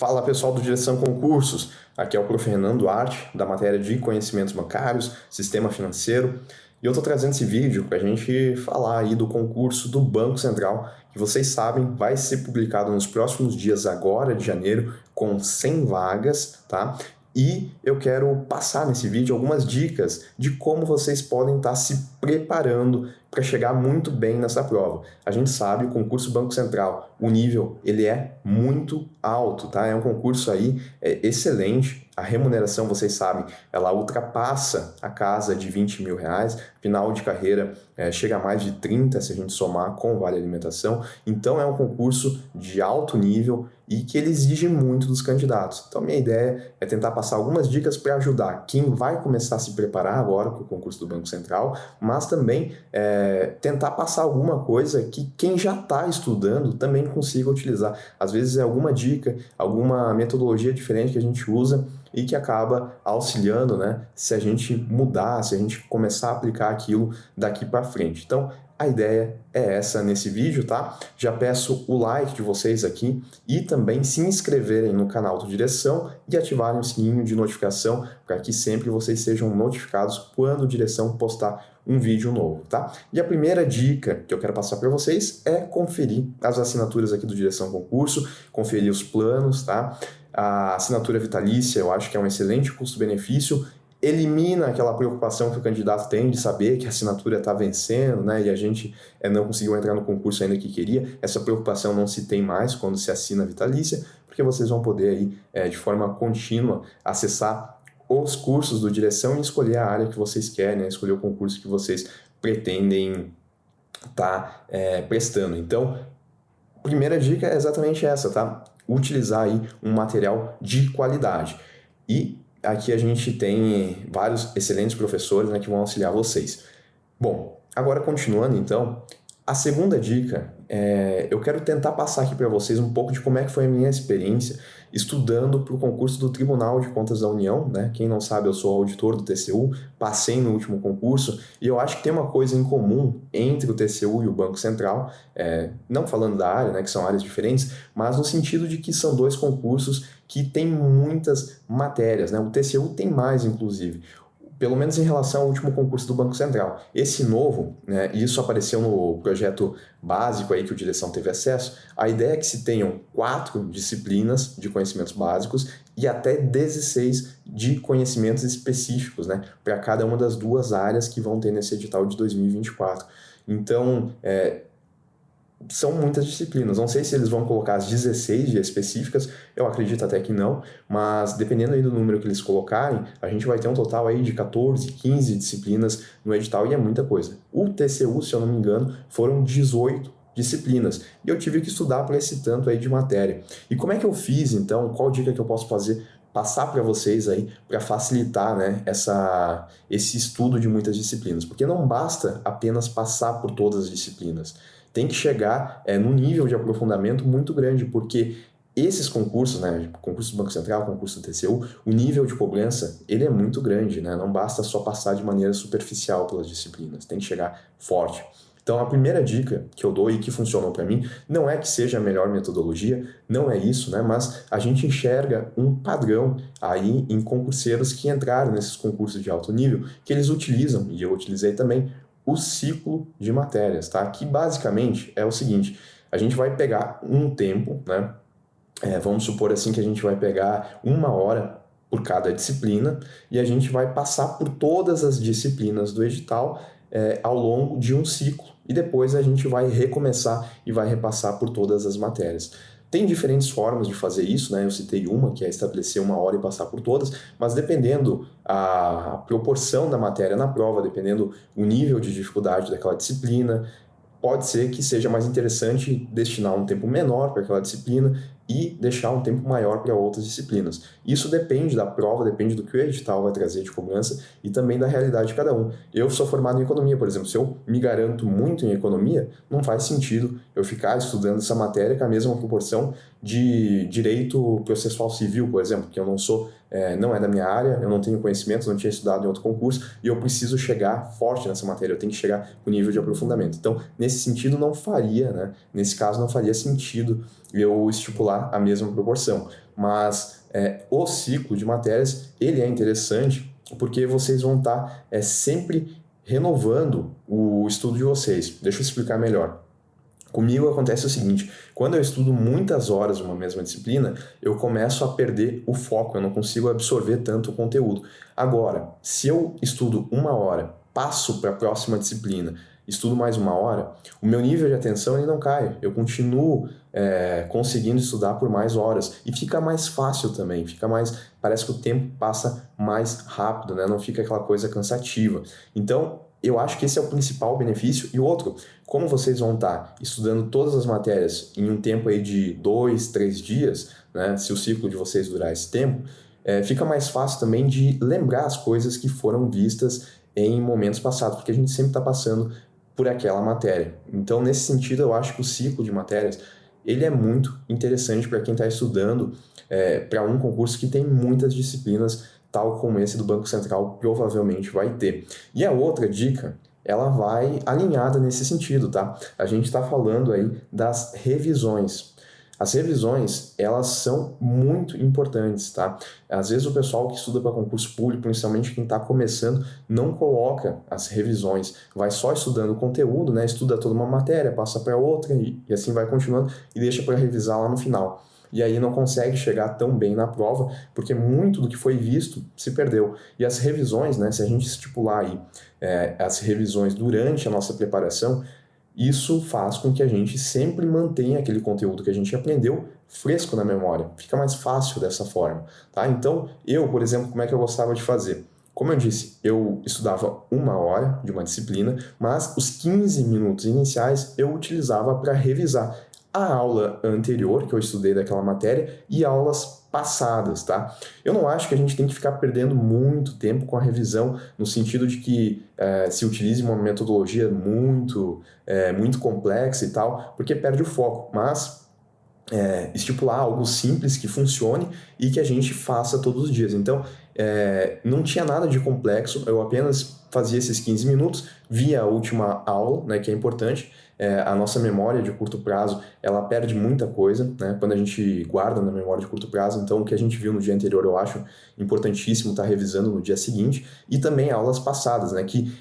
Fala pessoal do Direção Concursos, aqui é o Prof. Renan Duarte, da matéria de Conhecimentos Bancários, Sistema Financeiro, e eu estou trazendo esse vídeo para a gente falar aí do concurso do Banco Central, que vocês sabem vai ser publicado nos próximos dias agora de janeiro, com 100 vagas, tá? E eu quero passar nesse vídeo algumas dicas de como vocês podem estar se preparando para chegar muito bem nessa prova. A gente sabe, o concurso Banco Central, o nível ele é muito alto, tá? É um concurso aí excelente. A remuneração, vocês sabem, ela ultrapassa a casa de R$ 20.000. Final de carreira chega a mais de 30 se a gente somar com vale alimentação. Então é um concurso de alto nível e que ele exige muito dos candidatos. Então minha ideia é tentar passar algumas dicas para ajudar quem vai começar a se preparar agora para o concurso do Banco Central, mas também tentar passar alguma coisa que quem já está estudando também consiga utilizar. Às vezes é alguma dica, alguma metodologia diferente que a gente usa e que acaba auxiliando, né, se a gente mudar, se a gente começar a aplicar aquilo daqui para frente. Então, a ideia é essa nesse vídeo, tá? Já peço o like de vocês aqui e também se inscreverem no canal do Direção e ativarem o sininho de notificação para que sempre vocês sejam notificados quando o Direção postar um vídeo novo, tá? E a primeira dica que eu quero passar para vocês é conferir as assinaturas aqui do Direção Concurso, conferir os planos, tá? A assinatura vitalícia, eu acho que é um excelente custo-benefício, elimina aquela preocupação que o candidato tem de saber que a assinatura está vencendo, né, e a gente não conseguiu entrar no concurso ainda que queria. Essa preocupação não se tem mais quando se assina a vitalícia, porque vocês vão poder aí, de forma contínua acessar os cursos do Direção e escolher a área que vocês querem, né, escolher o concurso que vocês pretendem estar prestando. Então, primeira dica é exatamente essa, tá? Utilizar aí um material de qualidade. E aqui a gente tem vários excelentes professores, né, que vão auxiliar vocês. Bom, agora continuando então, a segunda dica, eu quero tentar passar aqui para vocês um pouco de como é que foi a minha experiência estudando para o concurso do Tribunal de Contas da União, né? Quem não sabe, eu sou auditor do TCU, passei no último concurso e eu acho que tem uma coisa em comum entre o TCU e o Banco Central, não falando da área, né, que são áreas diferentes, mas no sentido de que são dois concursos que têm muitas matérias, né? O TCU tem mais, inclusive, pelo menos em relação ao último concurso do Banco Central. Esse novo, né, isso apareceu no projeto básico aí que o Direção teve acesso, a ideia é que se tenham 4 disciplinas de conhecimentos básicos e até 16 de conhecimentos específicos, né, para cada uma das duas áreas que vão ter nesse edital de 2024. Então, são muitas disciplinas. Não sei se eles vão colocar as 16 específicas, eu acredito até que não, mas dependendo aí do número que eles colocarem, a gente vai ter um total aí de 14, 15 disciplinas no edital e é muita coisa. O TCU, se eu não me engano, foram 18 disciplinas e eu tive que estudar para esse tanto aí de matéria. E como é que eu fiz então? Qual dica que eu posso passar para vocês aí para facilitar, né, esse estudo de muitas disciplinas? Porque não basta apenas passar por todas as disciplinas. Tem que chegar num nível de aprofundamento muito grande, porque esses concursos, né, concurso do Banco Central, concurso do TCU, o nível de cobrança, ele é muito grande, né? Não basta só passar de maneira superficial pelas disciplinas, tem que chegar forte. Então, a primeira dica que eu dou e que funcionou para mim, não é que seja a melhor metodologia, não é isso, né? Mas a gente enxerga um padrão aí em concurseiros que entraram nesses concursos de alto nível, que eles utilizam, e eu utilizei também, o ciclo de matérias, tá? Que basicamente é o seguinte, a gente vai pegar um tempo, né? Vamos supor assim que a gente vai pegar 1 hora por cada disciplina e a gente vai passar por todas as disciplinas do edital ao longo de um ciclo e depois a gente vai recomeçar e vai repassar por todas as matérias. Tem diferentes formas de fazer isso, né? Eu citei uma, que é estabelecer 1 hora e passar por todas, mas dependendo a proporção da matéria na prova, dependendo o nível de dificuldade daquela disciplina, pode ser que seja mais interessante destinar um tempo menor para aquela disciplina e deixar um tempo maior para outras disciplinas. Isso depende da prova, depende do que o edital vai trazer de cobrança e também da realidade de cada um. Eu sou formado em economia, por exemplo, se eu me garanto muito em economia, não faz sentido eu ficar estudando essa matéria com a mesma proporção de direito processual civil, por exemplo, que eu não sou, não é da minha área, eu não tenho conhecimento, não tinha estudado em outro concurso e eu preciso chegar forte nessa matéria, eu tenho que chegar com nível de aprofundamento. Então, nesse sentido, não faria, né? Nesse caso, não faria sentido eu estipular a mesma proporção. mas o ciclo de matérias, ele é interessante porque vocês vão estar sempre renovando o estudo de vocês. Deixa eu explicar melhor. Comigo acontece o seguinte, quando eu estudo muitas horas uma mesma disciplina, eu começo a perder o foco, eu não consigo absorver tanto o conteúdo. Agora, se eu estudo uma hora, passo para a próxima disciplina, estudo mais uma hora, o meu nível de atenção ele não cai, eu continuo conseguindo estudar por mais horas e fica mais fácil também, parece que o tempo passa mais rápido, né? Não fica aquela coisa cansativa. Então, eu acho que esse é o principal benefício. E outro, como vocês vão estar estudando todas as matérias em um tempo aí de 2, 3 dias, né, se o ciclo de vocês durar esse tempo, fica mais fácil também de lembrar as coisas que foram vistas em momentos passados, porque a gente sempre está passando por aquela matéria. Então, nesse sentido, eu acho que o ciclo de matérias ele é muito interessante para quem está estudando para um concurso que tem muitas disciplinas, tal como esse do Banco Central provavelmente vai ter. E a outra dica, ela vai alinhada nesse sentido, tá? A gente está falando aí das revisões. As revisões, elas são muito importantes, tá? Às vezes o pessoal que estuda para concurso público, principalmente quem está começando, não coloca as revisões, vai só estudando o conteúdo, né? Estuda toda uma matéria, passa para outra e assim vai continuando e deixa para revisar lá no final. E aí não consegue chegar tão bem na prova, porque muito do que foi visto se perdeu. E as revisões, né, se a gente estipular aí as revisões durante a nossa preparação, isso faz com que a gente sempre mantenha aquele conteúdo que a gente aprendeu fresco na memória. Fica mais fácil dessa forma, tá? Então, eu, por exemplo, como é que eu gostava de fazer? Como eu disse, eu estudava uma hora de uma disciplina, mas os 15 minutos iniciais eu utilizava para revisar a aula anterior que eu estudei daquela matéria e aulas passadas, tá? Eu não acho que a gente tem que ficar perdendo muito tempo com a revisão, no sentido de que se utilize uma metodologia muito complexa e tal, porque perde o foco, mas estipular algo simples que funcione e que a gente faça todos os dias. Então, não tinha nada de complexo, eu apenas fazia esses 15 minutos, via a última aula, né, que é importante. A nossa memória de curto prazo, ela perde muita coisa, né, quando a gente guarda na memória de curto prazo. Então, o que a gente viu no dia anterior, eu acho importantíssimo estar revisando no dia seguinte, e também aulas passadas, né, que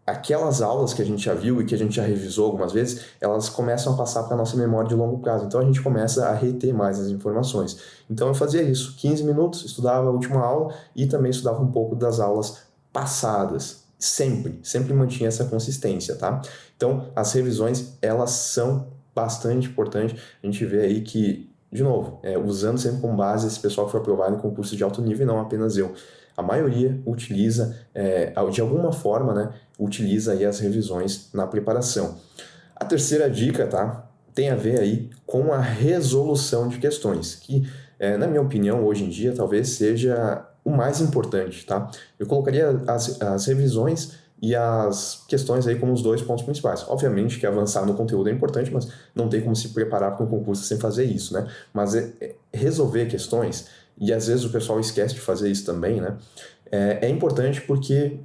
aquelas aulas que a gente já viu e que a gente já revisou algumas vezes, elas começam a passar para a nossa memória de longo prazo. Então, a gente começa a reter mais as informações. Então, eu fazia isso, 15 minutos, estudava a última aula e também estudava um pouco das aulas passadas. Sempre mantinha essa consistência, tá? Então, as revisões, elas são bastante importantes. A gente vê aí que, de novo, usando sempre como base esse pessoal que foi aprovado em concurso de alto nível, e não apenas eu. A maioria utiliza, de alguma forma, né, utiliza aí as revisões na preparação. A terceira dica, tá, tem a ver aí com a resolução de questões, que, na minha opinião, hoje em dia, talvez seja o mais importante, tá? Eu colocaria as revisões e as questões aí como os dois pontos principais. Obviamente que avançar no conteúdo é importante, mas não tem como se preparar para um concurso sem fazer isso, né? Mas resolver questões, e às vezes o pessoal esquece de fazer isso também, né? É importante porque,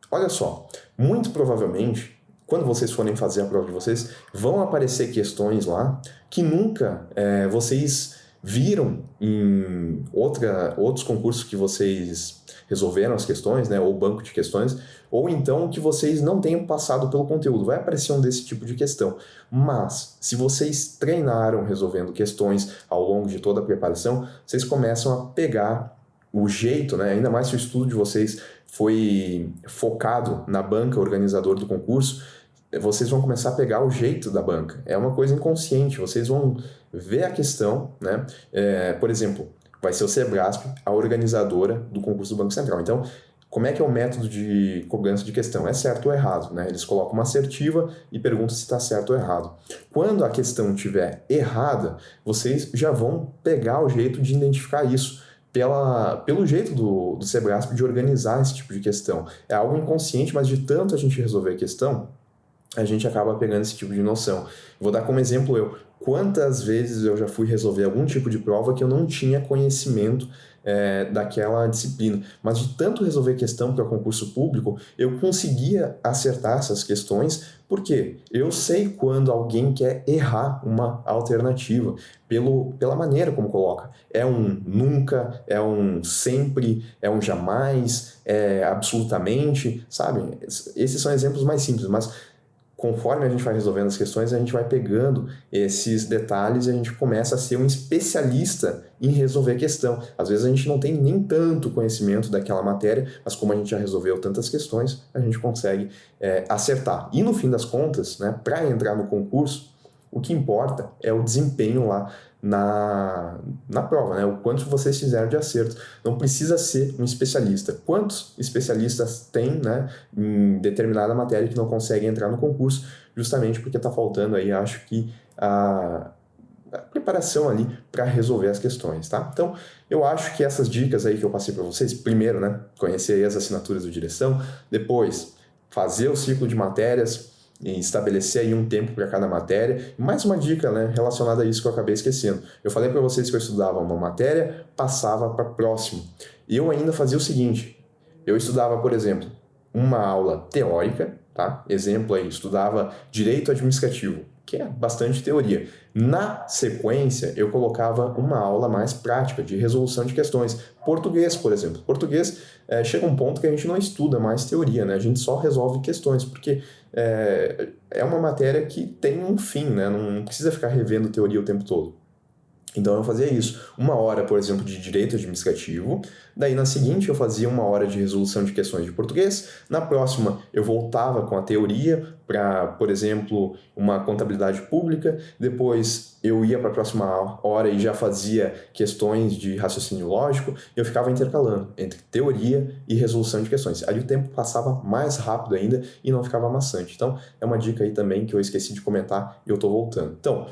olha só, muito provavelmente, quando vocês forem fazer a prova de vocês, vão aparecer questões lá que nunca vocês viram em outros concursos que vocês resolveram as questões, né, ou banco de questões, ou então que vocês não tenham passado pelo conteúdo. Vai aparecer um desse tipo de questão. Mas, se vocês treinaram resolvendo questões ao longo de toda a preparação, vocês começam a pegar o jeito, né, ainda mais se o estudo de vocês foi focado na banca organizadora do concurso, vocês vão começar a pegar o jeito da banca. É uma coisa inconsciente, vocês vão ver a questão, né? Por exemplo, vai ser o Sebrasp, a organizadora do concurso do Banco Central. Então, como é que é o método de cobrança de questão? É certo ou errado, né? Eles colocam uma assertiva e perguntam se está certo ou errado. Quando a questão estiver errada, vocês já vão pegar o jeito de identificar isso. Pelo jeito do Sebrasp de organizar esse tipo de questão. É algo inconsciente, mas de tanto a gente resolver a questão, a gente acaba pegando esse tipo de noção. Vou dar como exemplo quantas vezes eu já fui resolver algum tipo de prova que eu não tinha conhecimento daquela disciplina. Mas de tanto resolver questão para concurso público, eu conseguia acertar essas questões, porque eu sei quando alguém quer errar uma alternativa, pela maneira como coloca. É um nunca, é um sempre, é um jamais, é absolutamente, sabe? Esses são exemplos mais simples, mas conforme a gente vai resolvendo as questões, a gente vai pegando esses detalhes e a gente começa a ser um especialista em resolver a questão. Às vezes a gente não tem nem tanto conhecimento daquela matéria, mas como a gente já resolveu tantas questões, a gente consegue acertar. E no fim das contas, né, para entrar no concurso, o que importa é o desempenho lá na prova, né? O quanto vocês fizeram de acerto. Não precisa ser um especialista. Quantos especialistas tem, né, em determinada matéria que não conseguem entrar no concurso, justamente porque está faltando aí, acho que, a preparação ali para resolver as questões, tá? Então, eu acho que essas dicas aí que eu passei para vocês, primeiro, né, conhecer aí as assinaturas do direção, depois fazer o ciclo de matérias, e estabelecer aí um tempo para cada matéria. E mais uma dica, né, relacionada a isso que eu acabei esquecendo. Eu falei para vocês que eu estudava uma matéria, passava para a próxima. E eu ainda fazia o seguinte, eu estudava, por exemplo, uma aula teórica, tá? Exemplo aí, estudava direito administrativo, que é bastante teoria. Na sequência, eu colocava uma aula mais prática, de resolução de questões. Português, por exemplo. Português, chega um ponto que a gente não estuda mais teoria, né? A gente só resolve questões, porque é uma matéria que tem um fim, né? Não precisa ficar revendo teoria o tempo todo. Então eu fazia isso, uma hora, por exemplo, de direito administrativo, daí na seguinte eu fazia uma hora de resolução de questões de português, na próxima eu voltava com a teoria para, por exemplo, uma contabilidade pública, depois eu ia para a próxima hora e já fazia questões de raciocínio lógico, e eu ficava intercalando entre teoria e resolução de questões. Aí o tempo passava mais rápido ainda e não ficava maçante. Então é uma dica aí também que eu esqueci de comentar e eu estou voltando. Então,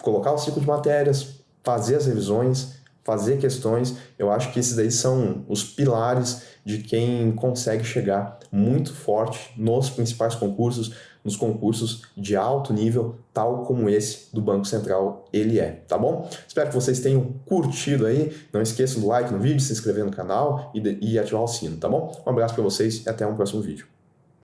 colocar o ciclo de matérias, fazer as revisões, fazer questões, eu acho que esses daí são os pilares de quem consegue chegar muito forte nos principais concursos, nos concursos de alto nível, tal como esse do Banco Central ele é, tá bom? Espero que vocês tenham curtido aí, não esqueçam do like no vídeo, se inscrever no canal e ativar o sino, tá bom? Um abraço para vocês e até um próximo vídeo.